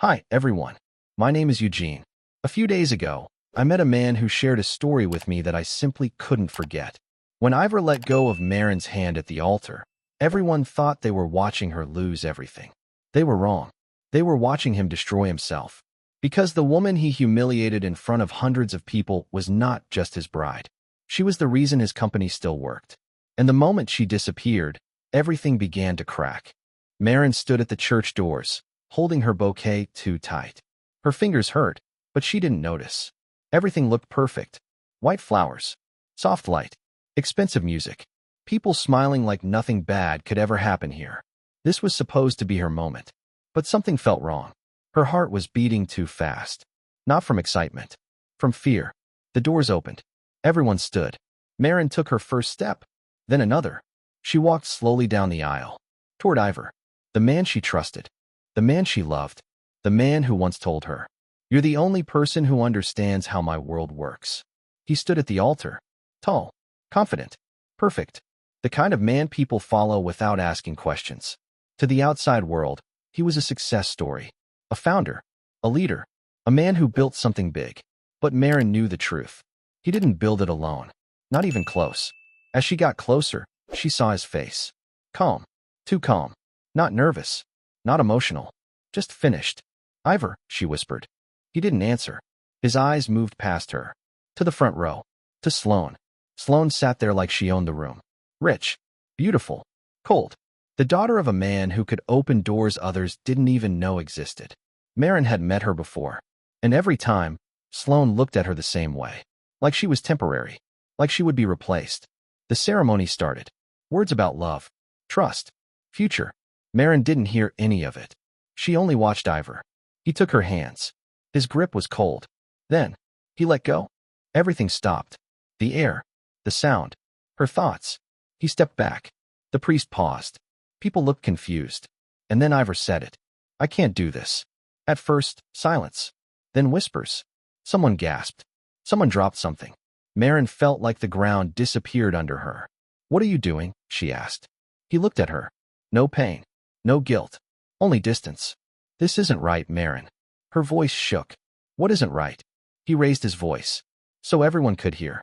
Hi, everyone. My name is Eugene. A few days ago, I met a man who shared a story with me that I simply couldn't forget. When Ivor let go of Marin's hand at the altar, everyone thought they were watching her lose everything. They were wrong. They were watching him destroy himself. Because the woman he humiliated in front of hundreds of people was not just his bride. She was the reason his company still worked. And the moment she disappeared, everything began to crack. Marin stood at the church doors, holding her bouquet too tight. Her fingers hurt, but she didn't notice. Everything looked perfect. White flowers, soft light, expensive music, people smiling like nothing bad could ever happen here. This was supposed to be her moment. But something felt wrong. Her heart was beating too fast. Not from excitement. From fear. The doors opened. Everyone stood. Marin took her first step, then another. She walked slowly down the aisle, toward Ivor, the man she trusted, the man she loved, the man who once told her, "You're the only person who understands how my world works." He stood at the altar, tall, confident, perfect, the kind of man people follow without asking questions. To the outside world, he was a success story, a founder, a leader, a man who built something big. But Marin knew the truth. He didn't build it alone, not even close. As she got closer, she saw his face. Calm, too calm, not nervous, not emotional, just finished. "Ivor," she whispered. He didn't answer. His eyes moved past her, to the front row, to Sloane. Sloane sat there like she owned the room. Rich, beautiful, cold. The daughter of a man who could open doors others didn't even know existed. Marin had met her before, and every time, Sloane looked at her the same way, like she was temporary, like she would be replaced. The ceremony started. Words about love, trust, future. Marin didn't hear any of it. She only watched Ivor. He took her hands. His grip was cold. Then, he let go. Everything stopped. The air, the sound, her thoughts. He stepped back. The priest paused. People looked confused. And then Ivor said it. "I can't do this." At first, silence. Then whispers. Someone gasped. Someone dropped something. Marin felt like the ground disappeared under her. "What are you doing?" she asked. He looked at her. No pain. No guilt. Only distance. "This isn't right, Marin." Her voice shook. "What isn't right?" He raised his voice, so everyone could hear.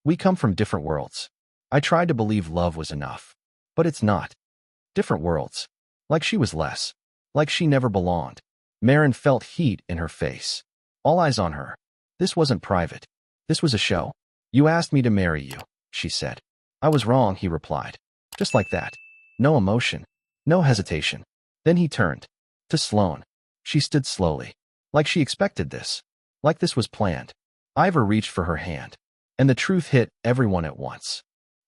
"We come from different worlds. I tried to believe love was enough. But it's not. Different worlds. Like she was less. Like she never belonged." Marin felt heat in her face. All eyes on her. This wasn't private. This was a show. "You asked me to marry you," she said. "I was wrong," he replied. Just like that. No emotion. No hesitation. Then he turned. To Sloane. She stood slowly. Like she expected this. Like this was planned. Ivor reached for her hand. And the truth hit everyone at once.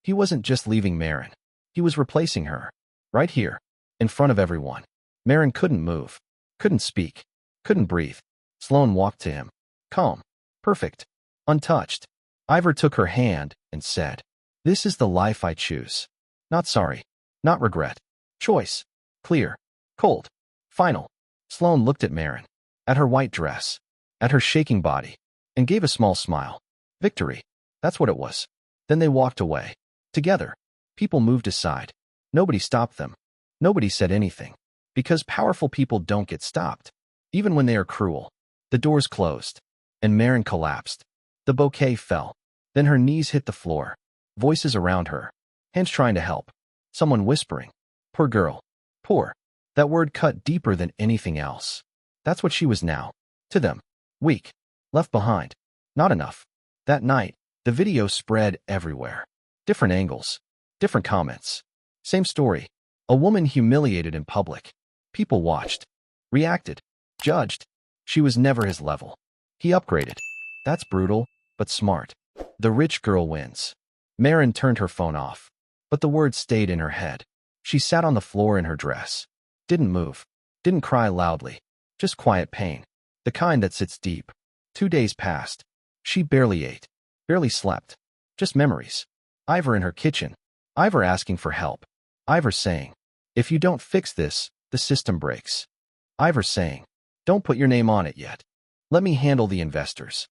He wasn't just leaving Marin. He was replacing her. Right here. In front of everyone. Marin couldn't move. Couldn't speak. Couldn't breathe. Sloane walked to him. Calm. Perfect. Untouched. Ivor took her hand and said, "This is the life I choose. Not sorry. Not regret. Choice. Clear. Cold. Final." Sloane looked at Marin. At her white dress. At her shaking body. And gave a small smile. Victory. That's what it was. Then they walked away. Together. People moved aside. Nobody stopped them. Nobody said anything. Because powerful people don't get stopped. Even when they are cruel. The doors closed. And Marin collapsed. The bouquet fell. Then her knees hit the floor. Voices around her. Hands trying to help. Someone whispering. "Poor girl. Poor." That word cut deeper than anything else. That's what she was now. To them. Weak. Left behind. Not enough. That night, the video spread everywhere. Different angles. Different comments. Same story. A woman humiliated in public. People watched. Reacted. Judged. She was never his level. He upgraded. That's brutal, but smart. The rich girl wins. Marin turned her phone off. But the words stayed in her head. She sat on the floor in her dress. Didn't move. Didn't cry loudly. Just quiet pain. The kind that sits deep. 2 days passed. She barely ate. Barely slept. Just memories. Ivor in her kitchen. Ivor asking for help. Ivor saying, "If you don't fix this, the system breaks." Ivor saying, "Don't put your name on it yet. Let me handle the investors."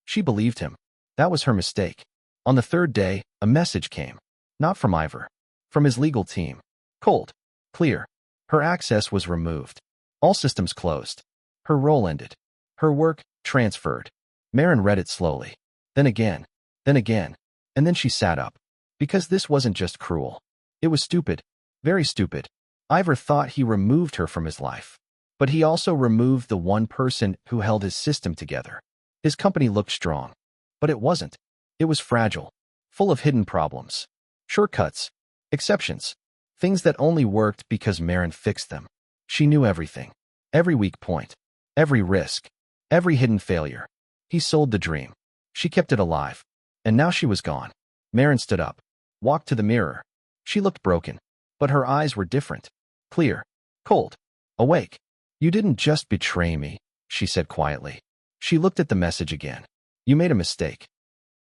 She believed him. That was her mistake. On the third day, a message came. Not from Ivor. From his legal team. Cold. Clear. Her access was removed. All systems closed. Her role ended. Her work transferred. Marin read it slowly. Then again. Then again. And then she sat up. Because this wasn't just cruel. It was stupid. Very stupid. Ivor thought he removed her from his life. But he also removed the one person who held his system together. His company looked strong. But it wasn't. It was fragile. Full of hidden problems. Shortcuts. Exceptions. Things that only worked because Marin fixed them. She knew everything. Every weak point. Every risk. Every hidden failure. He sold the dream. She kept it alive. And now she was gone. Marin stood up. Walked to the mirror. She looked broken. But her eyes were different. Clear. Cold. Awake. You didn't just betray me, she said quietly. She looked at the message again. You made a mistake.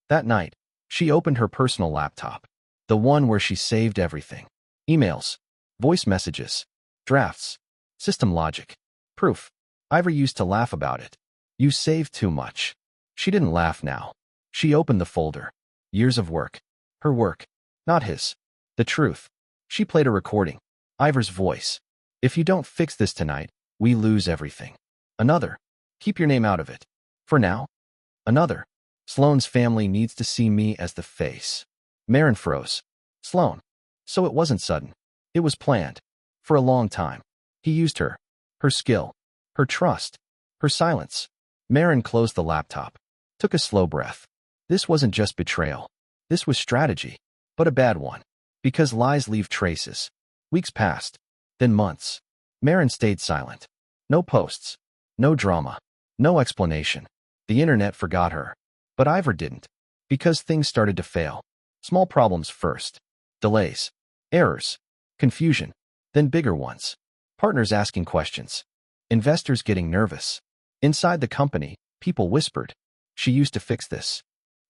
That night, she opened her personal laptop. The one where she saved everything. Emails. Voice messages. Drafts. System logic. Proof. Ivor used to laugh about it. You saved too much. She didn't laugh now. She opened the folder. Years of work. Her work. Not his. The truth. She played a recording. Ivor's voice. If you don't fix this tonight, we lose everything. Another. Keep your name out of it. For now. Another. Sloane's family needs to see me as the face. Marin froze. Sloane. So it wasn't sudden. It was planned. For a long time. He used her. Her skill. Her trust. Her silence. Marin closed the laptop. Took a slow breath. This wasn't just betrayal. This was strategy. But a bad one. Because lies leave traces. Weeks passed. Then months. Marin stayed silent. No posts. No drama. No explanation. The internet forgot her. But Ivor didn't. Because things started to fail. Small problems first. Delays. Errors. Confusion. Then bigger ones. Partners asking questions. Investors getting nervous. Inside the company, people whispered. She used to fix this.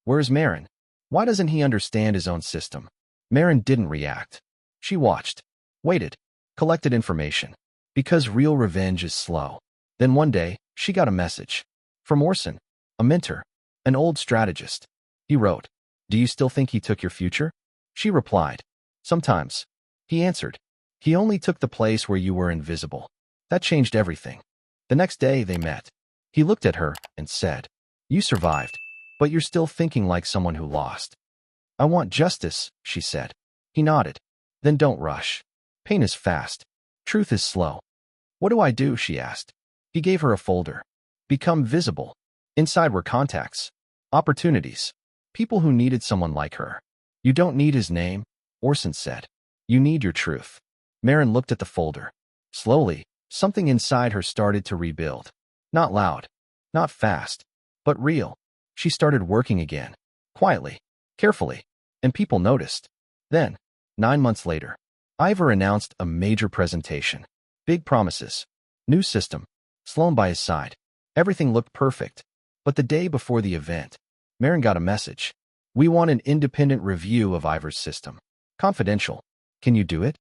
Where's Marin? Why doesn't he understand his own system? Marin didn't react. She watched. Waited. Collected information. Because real revenge is slow. Then one day, she got a message. From Orson. A mentor. An old strategist. He wrote, Do you still think he took your future? She replied, Sometimes. He answered, He only took the place where you were invisible. That changed everything. The next day they met. He looked at her and said, You survived, but you're still thinking like someone who lost. I want justice, she said. He nodded. Then don't rush. Pain is fast. Truth is slow. What do I do? She asked. He gave her a folder. Become visible. Inside were contacts. Opportunities. People who needed someone like her. You don't need his name, Orson said. You need your truth. Marin looked at the folder. Slowly, something inside her started to rebuild. Not loud. Not fast. But real. She started working again. Quietly. Carefully. And people noticed. Then, 9 months later, Ivor announced a major presentation. Big promises. New system. Sloane by his side. Everything looked perfect. But the day before the event, Marin got a message. We want an independent review of Ivor's system. Confidential. Can you do it?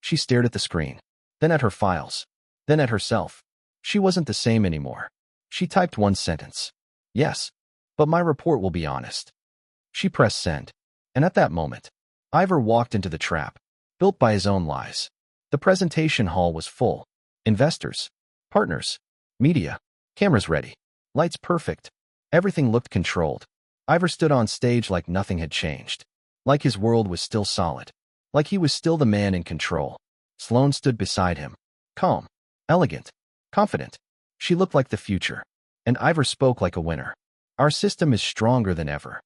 She stared at the screen. Then at her files. Then at herself. She wasn't the same anymore. She typed one sentence. Yes. But my report will be honest. She pressed send. And at that moment, Ivor walked into the trap, built by his own lies. The presentation hall was full. Investors. Partners. Media. Cameras ready. Lights perfect. Everything looked controlled. Ivor stood on stage like nothing had changed. Like his world was still solid. Like he was still the man in control. Sloane stood beside him. Calm. Elegant. Confident. She looked like the future. And Ivor spoke like a winner. Our system is stronger than ever.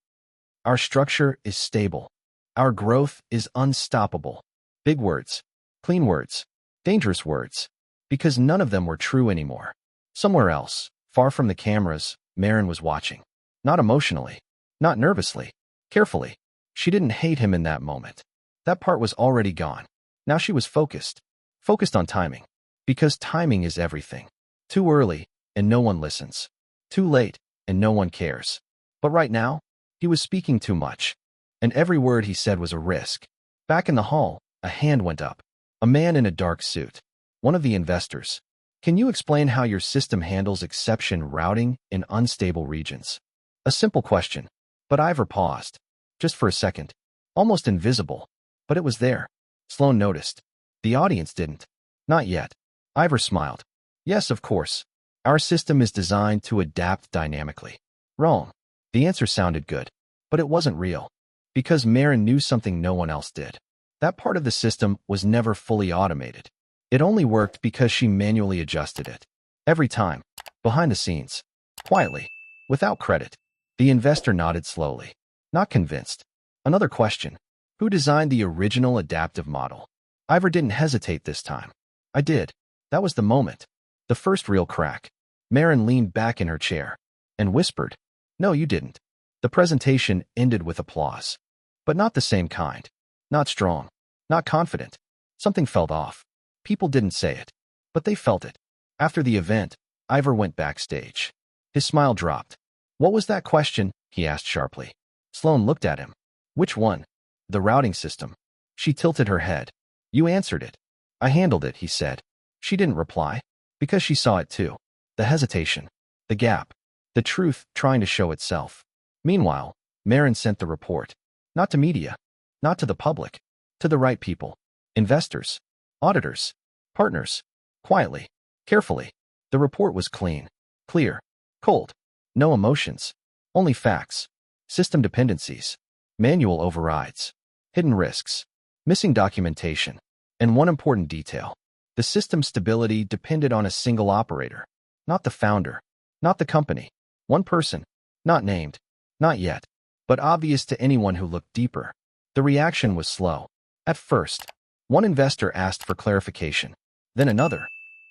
Our structure is stable. Our growth is unstoppable. Big words. Clean words. Dangerous words. Because none of them were true anymore. Somewhere else, far from the cameras, Marin was watching. Not emotionally. Not nervously. Carefully. She didn't hate him in that moment. That part was already gone. Now she was focused. Focused on timing. Because timing is everything. Too early, and no one listens. Too late, and no one cares. But right now, he was speaking too much. And every word he said was a risk. Back in the hall, a hand went up. A man in a dark suit. One of the investors. Can you explain how your system handles exception routing in unstable regions? A simple question. But Ivor paused. Just for a second. Almost invisible. But it was there. Sloane noticed. The audience didn't. Not yet. Ivor smiled. Yes, of course. Our system is designed to adapt dynamically. Wrong. The answer sounded good, but it wasn't real. Because Marin knew something no one else did. That part of the system was never fully automated. It only worked because she manually adjusted it. Every time. Behind the scenes. Quietly. Without credit. The investor nodded slowly. Not convinced. Another question. Who designed the original adaptive model? Ivor didn't hesitate this time. I did. That was the moment. The first real crack. Marin leaned back in her chair and whispered, "No, you didn't." The presentation ended with applause. But not the same kind. Not strong. Not confident. Something felt off. People didn't say it, but they felt it. After the event, Ivor went backstage. His smile dropped. "What was that question?" he asked sharply. Sloane looked at him. "Which one?" "The routing system." She tilted her head. "You answered it." "I handled it," he said. She didn't reply, because she saw it too. The hesitation. The gap. The truth trying to show itself. Meanwhile, Marin sent the report. Not to media. Not to the public. To the right people. Investors. Auditors. Partners. Quietly. Carefully. The report was clean. Clear. Cold. No emotions. Only facts. System dependencies. Manual overrides. Hidden risks. Missing documentation. And one important detail. The system's stability depended on a single operator. Not the founder. Not the company. One person. Not named. Not yet. But obvious to anyone who looked deeper. The reaction was slow. At first, one investor asked for clarification. Then another.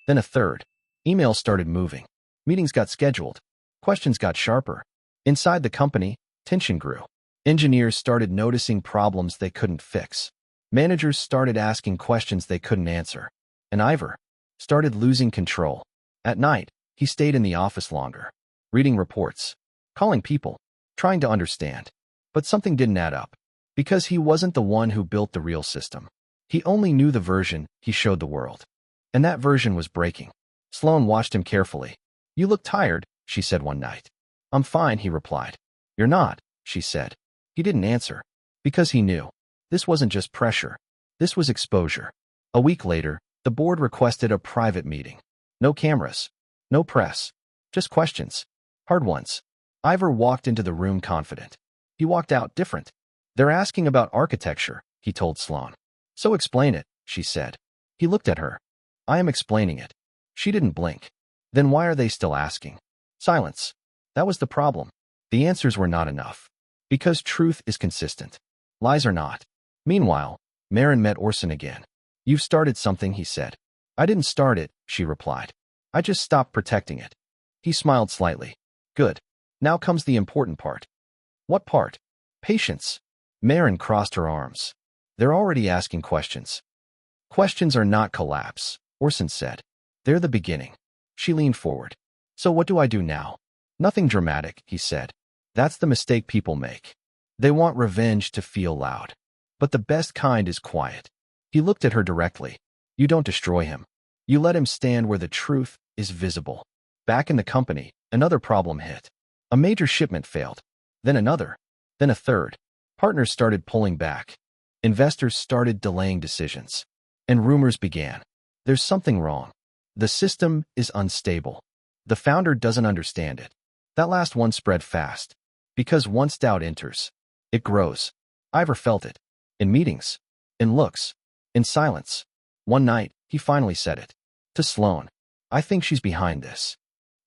Then a third. Emails started moving. Meetings got scheduled. Questions got sharper. Inside the company, tension grew. Engineers started noticing problems they couldn't fix. Managers started asking questions they couldn't answer. And Ivor started losing control. At night, he stayed in the office longer, reading reports, calling people, trying to understand. But something didn't add up. Because he wasn't the one who built the real system. He only knew the version he showed the world. And that version was breaking. Sloane watched him carefully. "You look tired," she said one night. "I'm fine," he replied. "You're not," she said. He didn't answer. Because he knew. This wasn't just pressure. This was exposure. A week later, the board requested a private meeting. No cameras. No press. Just questions. Hard ones. Ivor walked into the room confident. He walked out different. "They're asking about architecture," he told Sloane. "So explain it," she said. He looked at her. "I am explaining it." She didn't blink. "Then why are they still asking?" Silence. That was the problem. The answers were not enough. Because truth is consistent. Lies are not. Meanwhile, Marin met Orson again. "You've started something," he said. "I didn't start it," she replied. "I just stopped protecting it." He smiled slightly. "Good. Now comes the important part." "What part?" "Patience." Marin crossed her arms. "They're already asking questions." "Questions are not collapse," Orson said. "They're the beginning." She leaned forward. "So what do I do now?" "Nothing dramatic," he said. "That's the mistake people make. They want revenge to feel loud. But the best kind is quiet." He looked at her directly. "You don't destroy him. You let him stand where the truth is visible." Back in the company, another problem hit. A major shipment failed. Then another. Then a third. Partners started pulling back. Investors started delaying decisions. And rumors began. There's something wrong. The system is unstable. The founder doesn't understand it. That last one spread fast. Because once doubt enters, it grows. Ivor felt it. In meetings. In looks. In silence. One night, he finally said it. To Sloane. "I think she's behind this."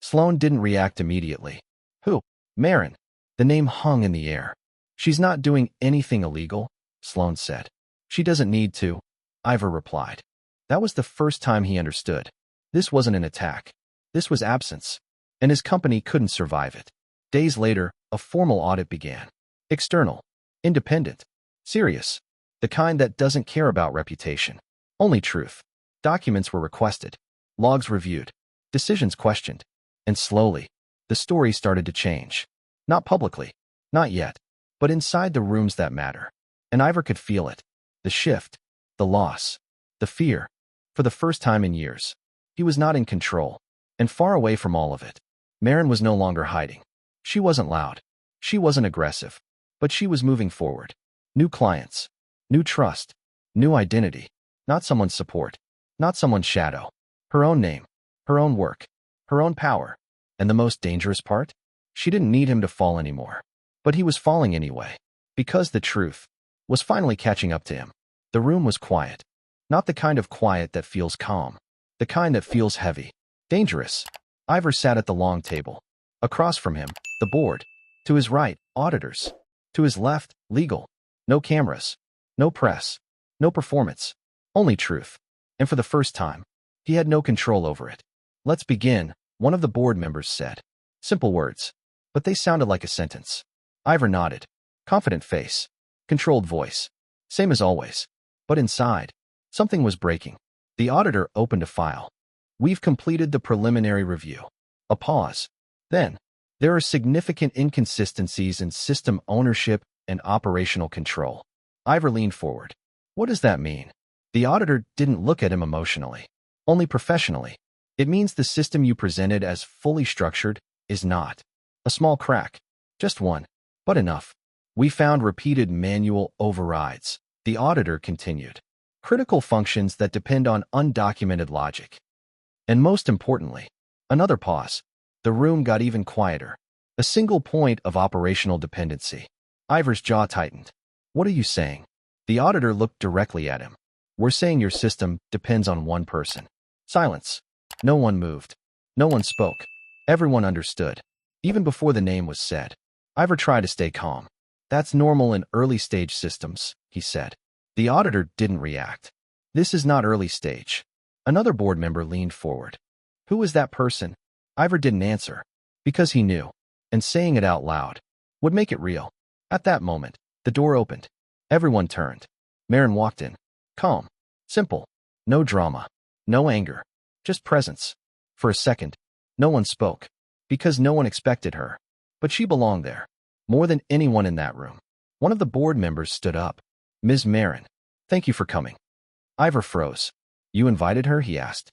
Sloane didn't react immediately. "Who?" "Marin." The name hung in the air. "She's not doing anything illegal," Sloane said. "She doesn't need to," Ivor replied. That was the first time he understood. This wasn't an attack. This was absence. And his company couldn't survive it. Days later, a formal audit began. External. Independent. Serious. The kind that doesn't care about reputation. Only truth. Documents were requested. Logs reviewed. Decisions questioned. And slowly, the story started to change. Not publicly. Not yet. But inside the rooms that matter. And Ivor could feel it. The shift. The loss. The fear. For the first time in years. He was not in control. And far away from all of it. Marin was no longer hiding. She wasn't loud. She wasn't aggressive. But she was moving forward. New clients. New trust. New identity. Not someone's support. Not someone's shadow. Her own name. Her own work. her own power. And the most dangerous part? She didn't need him to fall anymore. But he was falling anyway. Because the truth was finally catching up to him. The room was quiet. Not the kind of quiet that feels calm. The kind that feels heavy. Dangerous. Ivor sat at the long table. Across from him, the board. To his right, auditors. To his left, legal. No cameras. No press. No performance. Only truth. And for the first time, he had no control over it. Let's begin, one of the board members said. Simple words. But they sounded like a sentence. Ivor nodded. Confident face. Controlled voice. Same as always. But inside, something was breaking. The auditor opened a file. We've completed the preliminary review. A pause. Then, there are significant inconsistencies in system ownership and operational control. Ivor leaned forward. What does that mean? The auditor didn't look at him emotionally. Only professionally. It means the system you presented as fully structured is not. A small crack. Just one. But enough. We found repeated manual overrides. The auditor continued. Critical functions that depend on undocumented logic. And most importantly, another pause. The room got even quieter. A single point of operational dependency. Ivor's jaw tightened. What are you saying? The auditor looked directly at him. We're saying your system depends on one person. Silence. No one moved. No one spoke. Everyone understood. Even before the name was said. Ivor tried to stay calm. That's normal in early-stage systems, he said. The auditor didn't react. This is not early stage. Another board member leaned forward. Who was that person? Ivor didn't answer. Because he knew. And saying it out loud would make it real. At that moment, the door opened. Everyone turned. Marin walked in. Calm. Simple. No drama. No anger. Just presence. For a second, no one spoke. Because no one expected her. But she belonged there. More than anyone in that room. One of the board members stood up. Ms. Marin, thank you for coming. Ivor froze. You invited her? He asked.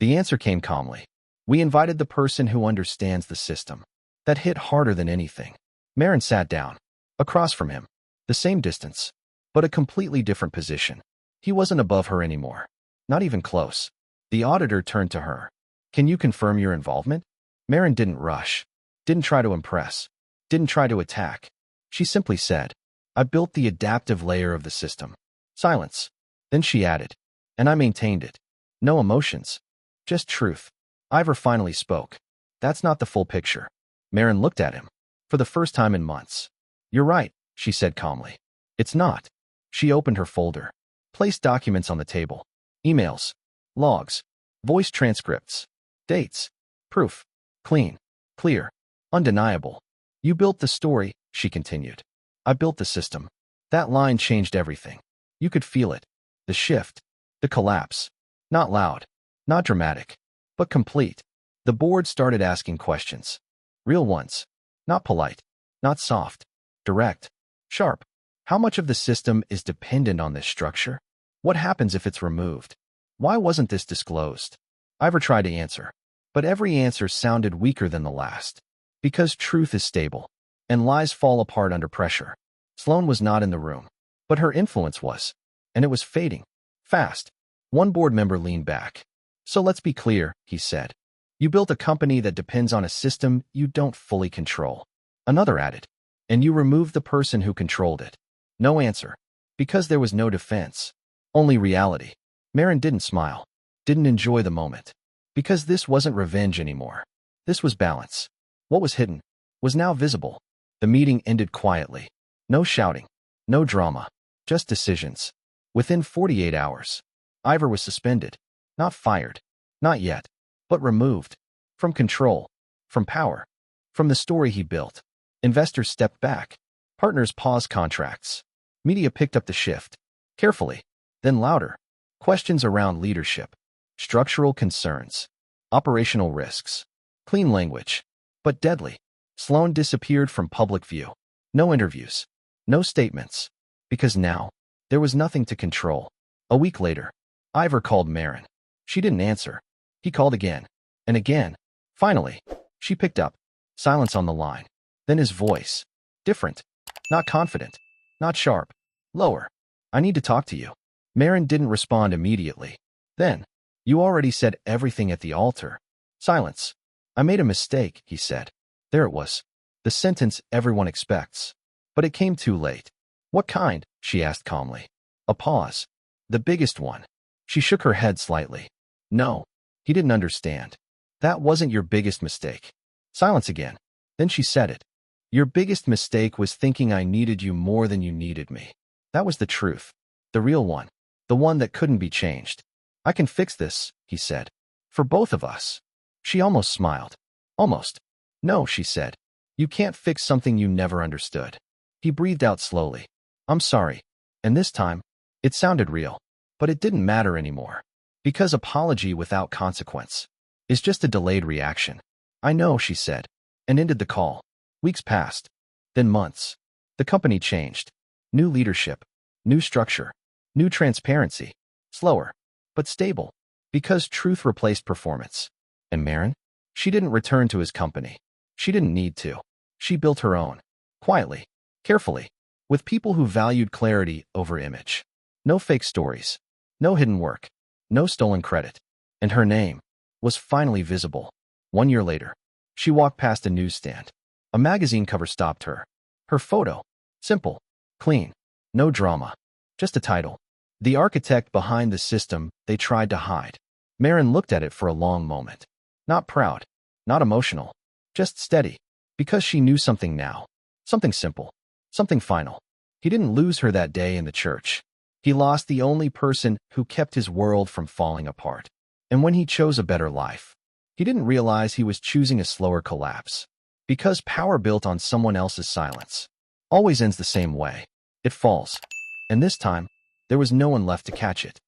The answer came calmly. We invited the person who understands the system. That hit harder than anything. Marin sat down. Across from him. The same distance. But a completely different position. He wasn't above her anymore. Not even close. The auditor turned to her. Can you confirm your involvement? Marin didn't rush. Didn't try to impress. Didn't try to attack. She simply said, I built the adaptive layer of the system. Silence. Then she added, and I maintained it. No emotions. Just truth. Ivor finally spoke. That's not the full picture. Marin looked at him. For the first time in months. You're right, she said calmly. It's not. She opened her folder. Placed documents on the table. Emails. Logs. Voice transcripts. Dates. Proof. Clean. Clear. Undeniable. You built the story, she continued. I built the system. That line changed everything. You could feel it. The shift. The collapse. Not loud. Not dramatic. But complete. The board started asking questions. Real ones. Not polite. Not soft. Direct. Sharp. How much of the system is dependent on this structure? What happens if it's removed? Why wasn't this disclosed? Ivor tried to answer. But every answer sounded weaker than the last. Because truth is stable. And lies fall apart under pressure. Sloane was not in the room. But her influence was. And it was fading. Fast. One board member leaned back. So let's be clear, he said. You built a company that depends on a system you don't fully control. Another added. And you removed the person who controlled it. No answer. Because there was no defense. Only reality. Marin didn't smile. Didn't enjoy the moment. Because this wasn't revenge anymore. This was balance. What was hidden was now visible. The meeting ended quietly. No shouting. No drama. Just decisions. Within 48 hours. Ivor was suspended. Not fired. Not yet. But removed. From control. From power. From the story he built. Investors stepped back. Partners paused contracts. Media picked up the shift. Carefully. Then louder. Questions around leadership. Structural concerns. Operational risks. Clean language. But deadly. Sloane disappeared from public view. No interviews. No statements. Because now, there was nothing to control. A week later, Ivor called Marin. She didn't answer. He called again. And again. Finally, she picked up. Silence on the line. Then his voice. Different. Not confident. Not sharp. Lower. I need to talk to you. Marin didn't respond immediately. Then, you already said everything at the altar. Silence. I made a mistake, he said. There it was. The sentence everyone expects. But it came too late. What kind? She asked calmly. A pause. The biggest one. She shook her head slightly. No. He didn't understand. That wasn't your biggest mistake. Silence again. Then she said it. Your biggest mistake was thinking I needed you more than you needed me. That was the truth. The real one. The one that couldn't be changed. I can fix this, he said. For both of us. She almost smiled. Almost. No, she said. You can't fix something you never understood. He breathed out slowly. I'm sorry. And this time, it sounded real. But it didn't matter anymore. Because apology without consequence is just a delayed reaction. I know, she said, and ended the call. Weeks passed. Then months. The company changed. New leadership. New structure. New transparency. Slower, but stable. Because truth replaced performance. And Marin? She didn't return to his company. She didn't need to. She built her own. Quietly. Carefully. With people who valued clarity over image. No fake stories. No hidden work. No stolen credit. And her name was finally visible. 1 year later, she walked past a newsstand. A magazine cover stopped her. Her photo. Simple. Clean. No drama. Just a title. The architect behind the system they tried to hide. Marin looked at it for a long moment. Not proud. Not emotional. Just steady. Because she knew something now. Something simple. Something final. He didn't lose her that day in the church. He lost the only person who kept his world from falling apart. And when he chose a better life, he didn't realize he was choosing a slower collapse. Because power built on someone else's silence always ends the same way. It falls. And this time, there was no one left to catch it.